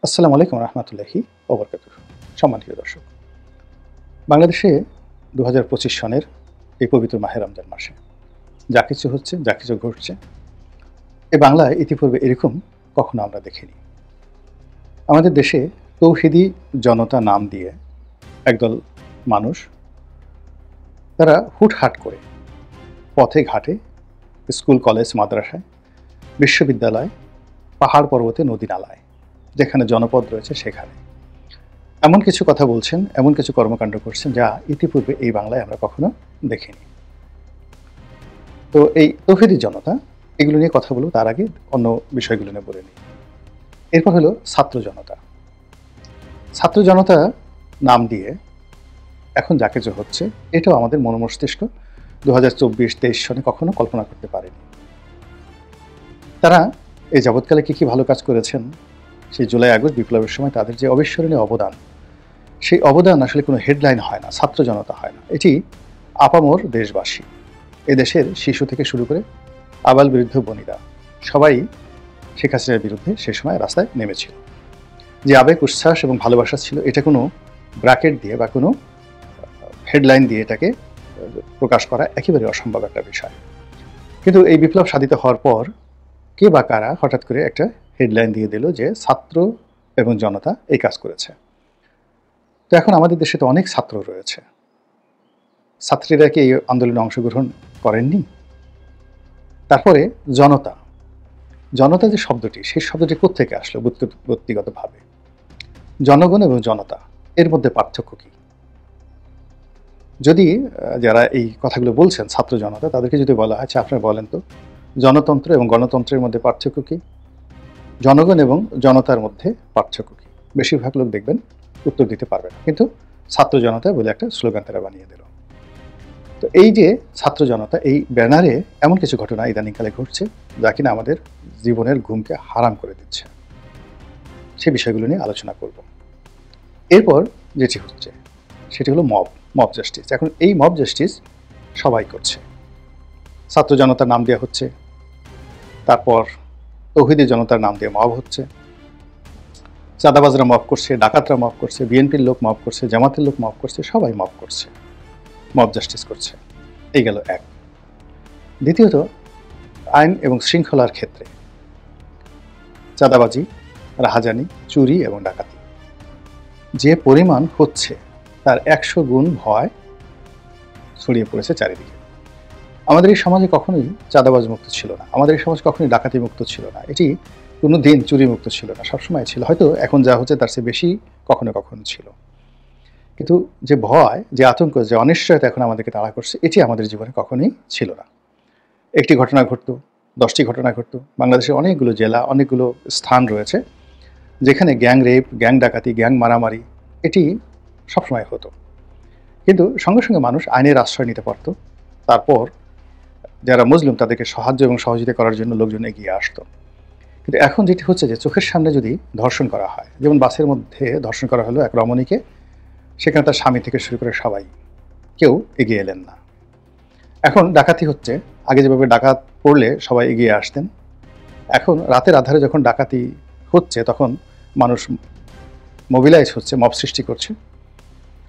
আসসালামু আলাইকুম রহমতুল্লাহি ওয়া বারাকাতুহু। সম্মানিত দর্শক, বাংলাদেশে ২০২৫ সনের এই পবিত্র মাহে রমজান মাসে যা কিছু হচ্ছে, যা কিছু ঘটছে, এ বাংলায় ইতিপূর্বে এরকম কখনো আমরা দেখিনি। আমাদের দেশে তৌহিদি জনতা নাম দিয়ে একদল মানুষ, তারা হুটহাট করে পথে ঘাটে, স্কুল কলেজ মাদ্রাসায়, বিশ্ববিদ্যালয়, পাহাড় পর্বতে, নদী নালায়, যেখানে জনপদ রয়েছে সেখানে এমন কিছু কথা বলছেন, এমন কিছু কর্মকাণ্ড করছেন যা ইতিপূর্বে এই বাংলায় আমরা কখনো দেখিনি। তো এই তৌহিদি জনতা, এগুলো নিয়ে কথা বলবো, তার আগে অন্য বিষয়গুলো নিয়ে বলে নিই। এরপর হলো ছাত্র জনতা। ছাত্র জনতা নাম দিয়ে এখন যা কিছু হচ্ছে, এটাও আমাদের মস্তিষ্ক 2024-23 সনে কখনো কল্পনা করতে পারেনি। তারা এই যাবৎকালে কি ভালো কাজ করেছেন, সেই জুলাই আগস্ট বিপ্লবের সময় তাদের যে অবিস্মরণীয় অবদান, সেই অবদান আসলে কোনো হেডলাইন হয় না, ছাত্র জনতা হয় না। এটি আপামর দেশবাসী, এদেশের শিশু থেকে শুরু করে আবাল বৃদ্ধ বনিতা সবাই শেখ হাসিনার বিরুদ্ধে সে সময় রাস্তায় নেমেছিল। যে আবেগ, উচ্ছ্বাস এবং ভালোবাসা ছিল, এটা কোনো ব্র্যাকেট দিয়ে বা কোনো হেডলাইন দিয়ে এটাকে প্রকাশ করা একেবারে অসম্ভব একটা বিষয়। কিন্তু এই বিপ্লব সাধিত হওয়ার পর কে বা কারা হঠাৎ করে একটা হেডলাইন দিয়ে দিল যে ছাত্র এবং জনতা এই কাজ করেছে। তো এখন আমাদের দেশে তো অনেক ছাত্র রয়েছে, ছাত্রীরা কি এই আন্দোলনে অংশগ্রহণ করেননি? তারপরে জনতা, জনতা যে শব্দটি, সেই শব্দটি কোত্থেকে আসলো ব্যক্তিগতভাবে? জনগণ এবং জনতা, এর মধ্যে পার্থক্য কি? যদি যারা এই কথাগুলো বলছেন ছাত্র জনতা, তাদেরকে যদি বলা হয় আপনারা বলেন তো জনতন্ত্র এবং গণতন্ত্রের মধ্যে পার্থক্য কি, জনগণ এবং জনতার মধ্যে পার্থক্য কি? বেশিরভাগ লোক দেখবেন উত্তর দিতে পারবে না, কিন্তু ছাত্র জনতা বলে একটা স্লোগান তারা বানিয়ে দিল। তো এই যে ছাত্র জনতা, এই ব্যানারে এমন কিছু ঘটনা ইদানিংকালে ঘটছে যা কিনা আমাদের জীবনের ঘুমকে হারাম করে দিচ্ছে। সে বিষয়গুলো নিয়ে আলোচনা করব। এরপর যেটি হচ্ছে সেটি হলো মব জাস্টিস। এখন এই মব জাস্টিস সবাই করছে, ছাত্র জনতার নাম দেওয়া হচ্ছে, তারপর তৌহিদি জনতার নাম দিয়ে মব হচ্ছে, চাঁদাবাজরা মব করছে, ডাকাতরা মব করছে, বিএনপির লোক মব করছে, জামাতের লোক মব করছে, সবাই মব করছে, মব জাস্টিস করছে। এই গেল এক। দ্বিতীয়ত, আইন এবং শৃঙ্খলার ক্ষেত্রে চাঁদাবাজি, রাহাজানি, চুরি এবং ডাকাতি যে পরিমাণ হচ্ছে, তার 100 গুণ ভয় ছড়িয়ে পড়েছে চারিদিকে। আমাদের এই সমাজে কখনোই চাঁদাবাজ মুক্ত ছিল না, আমাদের এই সমাজ কখনোই ডাকাতি মুক্ত ছিল না, এটি কোনো দিন চুরি মুক্ত ছিল না, সবসময় ছিল। হয়তো এখন যা হচ্ছে তার চেয়ে বেশি কখনো কখনো ছিল। কিন্তু যে ভয়, যে আতঙ্ক, যে অনিশ্চয়তা এখন আমাদেরকে তাড়া করছে, এটি আমাদের জীবনে কখনোই ছিল না। একটি ঘটনা ঘটতো, 10টি ঘটনা ঘটতো। বাংলাদেশের অনেকগুলো জেলা, অনেকগুলো স্থান রয়েছে যেখানে গ্যাং রেপ, গ্যাং ডাকাতি, গ্যাং মারামারি এটি সবসময় হতো। কিন্তু সঙ্গে সঙ্গে মানুষ আইনের আশ্রয় নিতে পারত। তারপর যারা মুসলিম তাদেরকে সাহায্য এবং সহযোগিতা করার জন্য লোকজন এগিয়ে আসতো। কিন্তু এখন যেটি হচ্ছে যে চোখের সামনে যদি ধর্ষণ করা হয়, যেমন বাসের মধ্যে ধর্ষণ করা হলো এক রমণীকে, সেখানে তার স্বামী থেকে শুরু করে সবাই কেউ এগিয়ে এলেন না। এখন ডাকাতি হচ্ছে, আগে যেভাবে ডাকাত পড়লে সবাই এগিয়ে আসতেন, এখন রাতের আধারে যখন ডাকাতি হচ্ছে তখন মানুষ মোবিলাইজ হচ্ছে, মব সৃষ্টি করছে।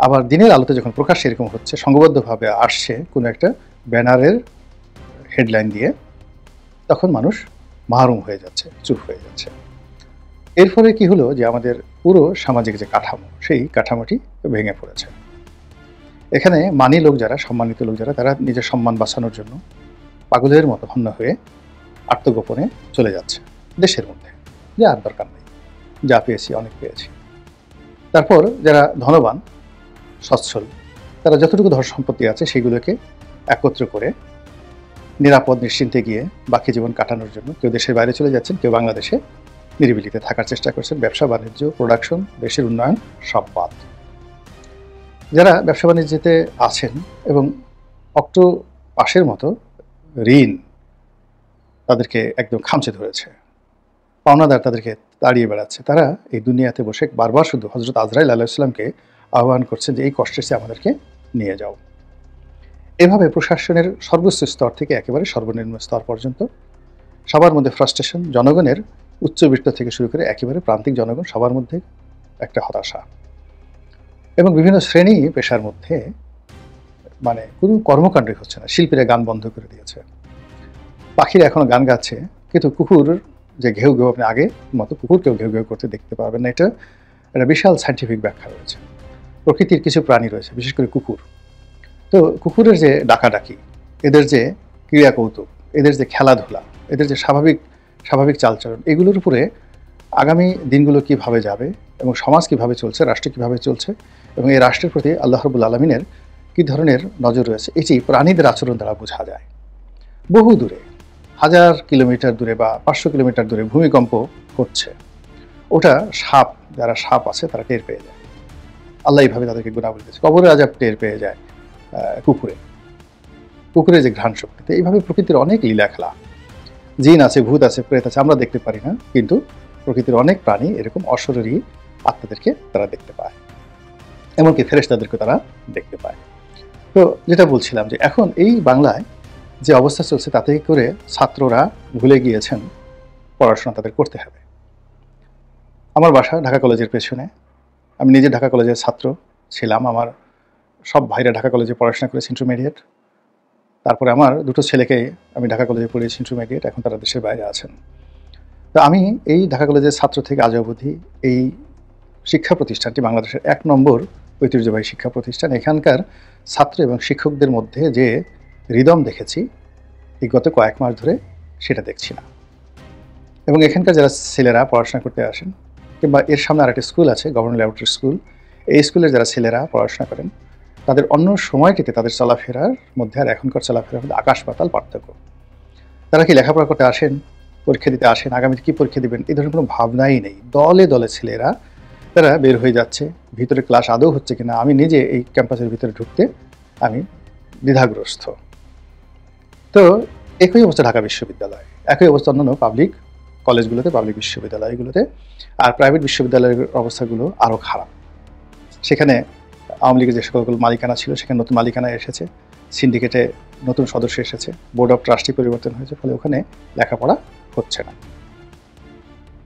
আবার দিনের আলোতে যখন প্রকাশ্যে এরকম হচ্ছে, সংঘবদ্ধভাবে আসছে কোনো একটা ব্যানারের হেডলাইন দিয়ে, তখন মানুষ মাহরুম হয়ে যাচ্ছে, চুপ হয়ে যাচ্ছে। এর ফলে কি হলো যে আমাদের পুরো সামাজিক যে কাঠামো, সেই কাঠামোটি ভেঙে পড়েছে। এখানে মানি লোক যারা, সম্মানিত লোক যারা, তারা নিজের সম্মান বাঁচানোর জন্য পাগলের মতো হন্য হয়ে আত্মগোপনে চলে যাচ্ছে দেশের মধ্যে, যে আর দরকার নেই, যা পেয়েছি অনেক পেয়েছি। তারপর যারা ধনবান, সচ্ছল, তারা যতটুকু ধন সম্পত্তি আছে সেগুলোকে একত্র করে নিরাপদ নিশ্চিন্তে গিয়ে বাকি জীবন কাটানোর জন্য কেউ দেশের বাইরে চলে যাচ্ছেন, কেউ বাংলাদেশে নিরিবিলিতে থাকার চেষ্টা করছেন। ব্যবসা বাণিজ্য, প্রোডাকশন, দেশের উন্নয়ন সব বাদ। যারা ব্যবসা বাণিজ্যতে আছেন এবং অক্টোপাসের মতো ঋণ তাদেরকে একদম খামচে ধরেছে, পাওনাদার তাদেরকে তাড়িয়ে বেড়াচ্ছে, তারা এই দুনিয়াতে বসে বারবার শুধু হযরত আজরাইল আলাইহিস সালামকে আহ্বান করছেন যে এই কষ্টের চেয়ে আমাদেরকে নিয়ে যাও। এভাবে প্রশাসনের সর্বোচ্চ স্তর থেকে একেবারে সর্বনিম্ন স্তর পর্যন্ত সবার মধ্যে ফ্রাস্ট্রেশন, জনগণের উচ্চবিত্ত থেকে শুরু করে একেবারে প্রান্তিক জনগণ সবার মধ্যে একটা হতাশা, এবং বিভিন্ন শ্রেণী পেশার মধ্যে মানে কোনো কর্মকাণ্ডই হচ্ছে না। শিল্পীরা গান বন্ধ করে দিয়েছে, পাখিরা এখনো গান গাচ্ছে, কিন্তু কুকুর যে ঘেউ ঘেউ, আপনি আগে মতো কুকুরকেও ঘেউ ঘেউ করতে দেখতে পারবেন না। এটা একটা বিশাল সায়েন্টিফিক ব্যাখ্যা রয়েছে। প্রকৃতির কিছু প্রাণী রয়েছে, বিশেষ করে কুকুর। তো কুকুরের যে ডাকাডাকি, এদের যে ক্রীড়া কৌতুক, এদের যে খেলাধুলা, এদের যে স্বাভাবিক চালচলন, এগুলোর উপরে আগামী দিনগুলো কিভাবে যাবে এবং সমাজ কিভাবে চলছে, রাষ্ট্র কিভাবে চলছে, এবং এই রাষ্ট্রের প্রতি আল্লাহ রাব্বুল আলামিনের কী ধরনের নজর রয়েছে, এটি প্রাণীদের আচরণ দ্বারা বোঝা যায়। বহু দূরে, 1000 কিলোমিটার দূরে বা 500 কিলোমিটার দূরে ভূমিকম্প করছে, ওটা সাপ, যারা সাপ আছে তারা টের পেয়ে যায়। আল্লাহ এইভাবে তাদেরকে গুণাবলী দিয়েছে। কবরের আযাব টের পেয়ে যায় কুকুরের যে ঘ্রাণ শক্তিতে। এইভাবে প্রকৃতির অনেক লীলা খেলা, জিন আছে, ভূত আছে, প্রেত আছে, আমরা দেখতে পারি না, কিন্তু প্রকৃতির অনেক প্রাণী এরকম অশরীরী আত্মাদেরকে তারা দেখতে পায়, এমনকি ফেরেশতাদেরকে তারা দেখতে পায়। তো যেটা বলছিলাম যে এখন এই বাংলায় যে অবস্থা চলছে, তাতে করে ছাত্ররা ভুলে গিয়েছেন পড়াশোনা তাদের করতে হবে। আমার বাসা ঢাকা কলেজের পেছনে, আমি নিজে ঢাকা কলেজের ছাত্র ছিলাম। আমার সব ভাইরা ঢাকা কলেজে পড়াশোনা করেছে ইন্টারমিডিয়েট। তারপরে আমার দুটো ছেলেকে আমি ঢাকা কলেজে পড়িয়েছি ইন্টারমিডিয়েট, এখন তারা দেশের বাইরে আছেন। তো আমি এই ঢাকা কলেজের ছাত্র থেকে আজ অবধি এই শিক্ষা প্রতিষ্ঠানটি বাংলাদেশের 1 নম্বর ঐতিহ্যবাহী শিক্ষা প্রতিষ্ঠান। এখানকার ছাত্র এবং শিক্ষকদের মধ্যে যে হৃদয় দেখেছি এই গত কয়েক মাস ধরে, সেটা দেখছি না। এবং এখানকার যারা ছেলেরা পড়াশোনা করতে আসেন, কিংবা এর সামনে আরেকটা স্কুল আছে, গভর্নমেন্ট ল্যাবরেটরি স্কুল, এই স্কুলের যারা ছেলেরা পড়াশোনা করেন, তাদের অন্য সময়টিতে তাদের চলাফেরার মধ্যে আর এখনকার চলাফেরার মধ্যে আকাশ পাতাল পার্থক্য। তারা কি লেখাপড়া করতে আসেন, পরীক্ষা দিতে আসেন, আগামীতে কী পরীক্ষা দেবেন, এই ধরনের কোনো ভাবনাই নেই। দলে দলে ছেলেরা তারা বের হয়ে যাচ্ছে, ভিতরে ক্লাস আদৌ হচ্ছে কিনা, আমি নিজে এই ক্যাম্পাসের ভিতরে ঢুকতে আমি দ্বিধাগ্রস্ত। তো একই অবস্থা ঢাকা বিশ্ববিদ্যালয়, একই অবস্থা অন্যান্য পাবলিক কলেজগুলোতে, পাবলিক বিশ্ববিদ্যালয়গুলোতে। আর প্রাইভেট বিশ্ববিদ্যালয়ের অবস্থাগুলো আরও খারাপ। সেখানে আওয়ামী লীগের যে সকলগুলো মালিকানা ছিল, সেখানে নতুন মালিকানা এসেছে, সিন্ডিকেটে নতুন সদস্য এসেছে, বোর্ড অফ ট্রাস্টি পরিবর্তন হয়েছে, ফলে ওখানে লেখাপড়া হচ্ছে না।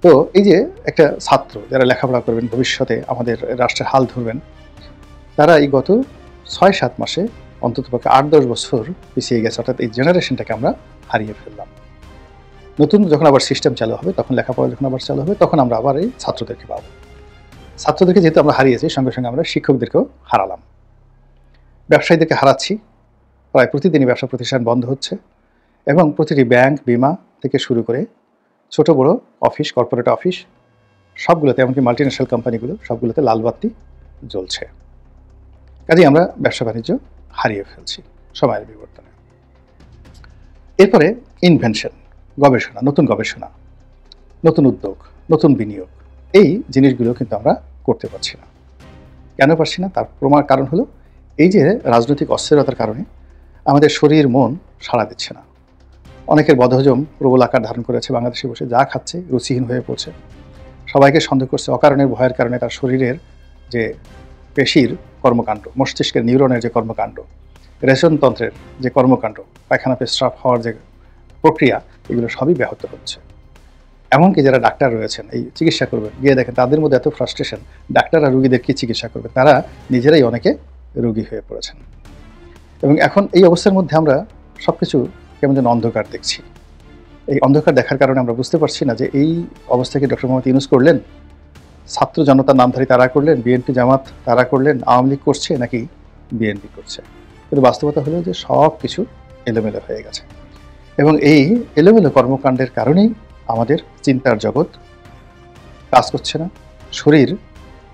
তো এই যে একটা ছাত্র যারা লেখাপড়া করবেন, ভবিষ্যতে আমাদের রাষ্ট্রের হাল ধরবেন, তারা এই গত 6-7 মাসে অন্ততপক্ষে 8-10 বছর পিছিয়ে গেছে। অর্থাৎ এই জেনারেশনটাকে আমরা হারিয়ে ফেললাম। নতুন যখন আবার সিস্টেম চালু হবে, তখন লেখাপড়া যখন আবার চালু হবে, তখন আমরা আবার এই ছাত্রদেরকে পাবো। ছাত্রদেরকে যেহেতু আমরা হারিয়েছি, সঙ্গে সঙ্গে আমরা শিক্ষকদেরকেও হারালাম, ব্যবসায়ীদেরকে হারাচ্ছি। প্রায় প্রতিদিনই ব্যবসা প্রতিষ্ঠান বন্ধ হচ্ছে, এবং প্রতিটি ব্যাংক, বিমা থেকে শুরু করে ছোট বড় অফিস, কর্পোরেট অফিস, সবগুলোতে, এমনকি মাল্টিন্যাশনাল কোম্পানিগুলো, সবগুলোতে লাল বাতি জ্বলছে। কাজেই আমরা ব্যবসা বাণিজ্য হারিয়ে ফেলছি সময়ের বিবর্তনে। এরপরে ইনভেনশন, গবেষণা, নতুন উদ্যোগ, নতুন বিনিয়োগ, এই জিনিসগুলো কিন্তু আমরা করতে পারছি না। কেন পারছি না? তার কারণ হলো এই যে রাজনৈতিক অস্থিরতার কারণে আমাদের শরীর মন সাড়া দিচ্ছে না। অনেকের বদহজম প্রবল আকার ধারণ করেছে, বাংলাদেশে বসে যা খাচ্ছে রুচিহীন হয়ে পড়ছে, সবাইকে সন্দেহ করছে। অকারণের ভয়ের কারণে তার শরীরের যে পেশির কর্মকাণ্ড, মস্তিষ্কের নিউরনের যে কর্মকাণ্ড, রেশনতন্ত্রের যে কর্মকাণ্ড, পায়খানা পেশাব হওয়ার যে প্রক্রিয়া, এগুলো সবই ব্যাহত হচ্ছে। এমনকি যারা ডাক্তার রয়েছেন, এই চিকিৎসা করবেন, গিয়ে দেখেন তাদের মধ্যে এত ফ্রাস্ট্রেশন, ডাক্তাররা রুগীদের কী চিকিৎসা করবে, তারা নিজেরাই অনেকে রোগী হয়ে পড়েছেন। এবং এখন এই অবস্থার মধ্যে আমরা সব কিছু কেমন যেন অন্ধকার দেখছি। এই অন্ধকার দেখার কারণে আমরা বুঝতে পারছি না যে এই অবস্থাকে ডক্টর মোহাম্মদ ইউনূস করলেন, ছাত্র জনতার নামধারী তারা করলেন, বিএনপি জামাত তারা করলেন, আওয়ামী লীগ করছে, নাকি বিএনপি করছে। কিন্তু বাস্তবতা হলো যে সব কিছু এলোমেলো হয়ে গেছে, এবং এই এলোমেলো কর্মকাণ্ডের কারণেই আমাদের চিন্তার জগৎ কাজ করছে না, শরীর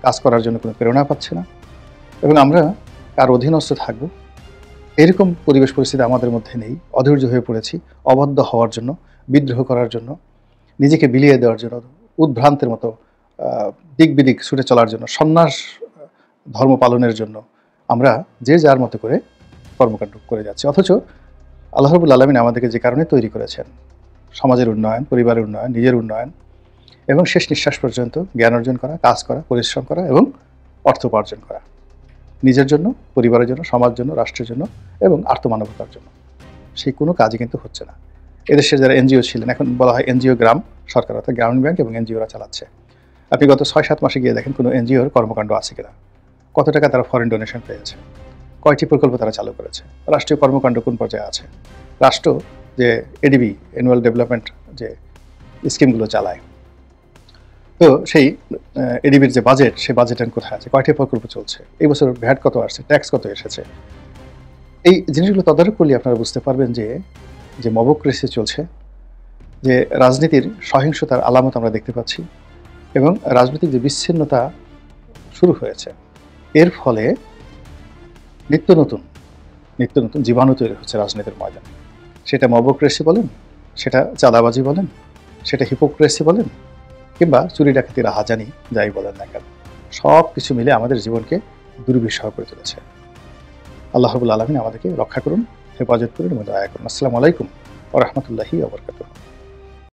কাজ করার জন্য কোনো প্রেরণা পাচ্ছে না, এবং আমরা কার অধীনস্থ থাকবো এরকম পরিবেশ পরিস্থিতি আমাদের মধ্যে নেই। অধৈর্য হয়ে পড়েছি অবাধ্য হওয়ার জন্য, বিদ্রোহ করার জন্য, নিজেকে বিলিয়ে দেওয়ার জন্য, উদ্ভ্রান্তের মতো দিক বিদিক ছুটে চলার জন্য, সন্ন্যাস ধর্ম পালনের জন্য আমরা যে যার মতো করে কর্মকাণ্ড করে যাচ্ছি। অথচ আল্লাহ রাব্বুল আলামিন আমাদেরকে যে কারণে তৈরি করেছেন, সমাজের উন্নয়ন, পরিবারের উন্নয়ন, নিজের উন্নয়ন, এবং শেষ নিঃশ্বাস পর্যন্ত জ্ঞান অর্জন করা, কাজ করা, পরিশ্রম করা এবং অর্থ উপার্জন করা, নিজের জন্য, পরিবারের জন্য, সমাজের জন্য, রাষ্ট্রের জন্য এবং আর্তমানবতার জন্য, সেই কোনো কাজই কিন্তু হচ্ছে না। এদেশের যারা এনজিও ছিলেন, এখন বলা হয় এনজিও গ্রাম সরকার, অর্থাৎ গ্রামীণ ব্যাংক এবং এনজিওরা চালাচ্ছে। আপনি গত ৬-৭ মাসে গিয়ে দেখেন কোনো এনজিওর কর্মকাণ্ড আছে কিনা, কত টাকা তারা ফরেন ডোনেশন পেয়েছে, কয়টি প্রকল্প তারা চালু করেছে, রাষ্ট্রীয় কর্মকাণ্ড কোন পর্যায়ে আছে, রাষ্ট্র যে এডিবি অ্যানুয়াল ডেভেলপমেন্ট যে স্কিমগুলো চালায়, তো সেই এডিবির যে বাজেট, সেই বাজেট কোথায় আছে, কয়টি প্রকল্প চলছে, এই বছর ভ্যাট কত আসছে, ট্যাক্স কত এসেছে, এই জিনিসগুলো তদারক করলে আপনারা বুঝতে পারবেন যে মবক্রেসি চলছে, যে রাজনীতির সহিংসতার আলামত আমরা দেখতে পাচ্ছি, এবং রাজনৈতিক যে বিচ্ছিন্নতা শুরু হয়েছে, এর ফলে নিত্য নতুন জীবাণু তৈরি হচ্ছে রাজনীতির ময়দানে। সেটা মবক্রেসি বলেন, সেটা চাঁদাবাজি বলেন, সেটা হিপোক্রেসি বলেন, কিংবা চুরি ডাকাতি রাহাজানি যাই বলেন না কেন, সব কিছু মিলে আমাদের জীবনকে দুর্বিষহ করে তুলেছে। আল্লাহ রাব্বুল আলামিন আমাদেরকে রক্ষা করুন, হেফাজত করুন এবং দয়া করুন। আসসালামু আলাইকুম ওয়া রাহমাতুল্লাহি ওয়া বারাকাতুহু।